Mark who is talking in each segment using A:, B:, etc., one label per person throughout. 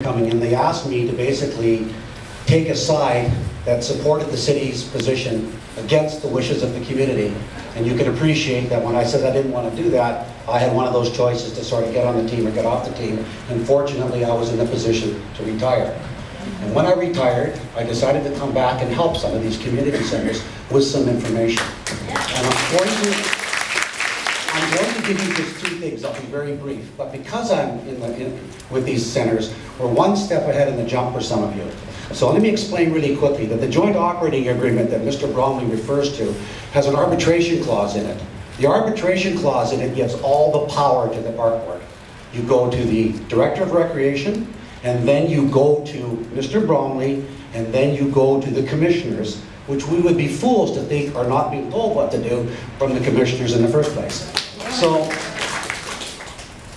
A: coming in, they asked me to basically take a side that supported the city's position against the wishes of the community. And you can appreciate that when I said I didn't want to do that, I had one of those choices to sort of get on the team or get off the team. And fortunately, I was in the position to retire. And when I retired, I decided to come back and help some of these community centers with some information. And I'm going to give you just two things. I'll be very brief. But because I'm with these centers, we're one step ahead in the jump for some of you. So let me explain really quickly that the joint operating agreement that Mr. Bromley refers to has an arbitration clause in it. The arbitration clause in it gives all the power to the park board. You go to the Director of Recreation, and then you go to Mr. Bromley, and then you go to the commissioners, which we would be fools to think are not being told what to do from the commissioners in the first place. So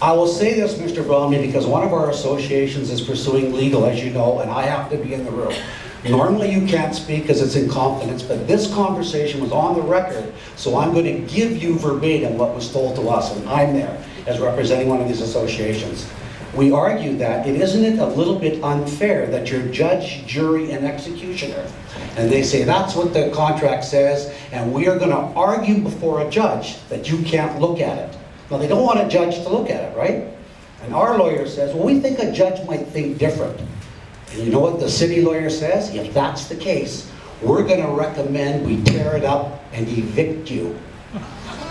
A: I will say this, Mr. Bromley, because one of our associations is pursuing legal, as you know, and I have to be in the room. Normally you can't speak because it's in confidence, but this conversation was on the record, so I'm going to give you verbatim what was told to us, and I'm there as representing one of these associations. We argued that isn't it a little bit unfair that you're judge, jury, and executioner? And they say that's what the contract says, and we are going to argue before a judge that you can't look at it. Now, they don't want a judge to look at it, right? And our lawyer says, well, we think a judge might think different. And you know what the city lawyer says? If that's the case, we're going to recommend we tear it up and evict you.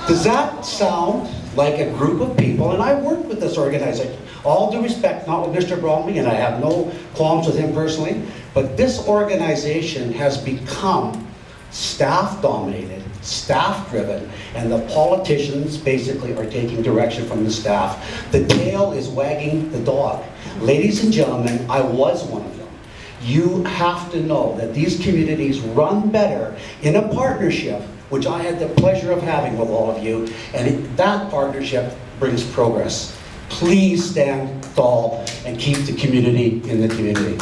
A: Does that sound like a group of people? And I worked with this organization. All due respect, not with Mr. Bromley, and I have no qualms with him personally, but this organization has become staff-dominated, staff-driven, and the politicians basically are taking direction from the staff. The tail is wagging the dog. Ladies and gentlemen, I was one of them. You have to know that these communities run better in a partnership, which I had the pleasure of having with all of you, and that partnership brings progress. Please stand tall and keep the community in the community.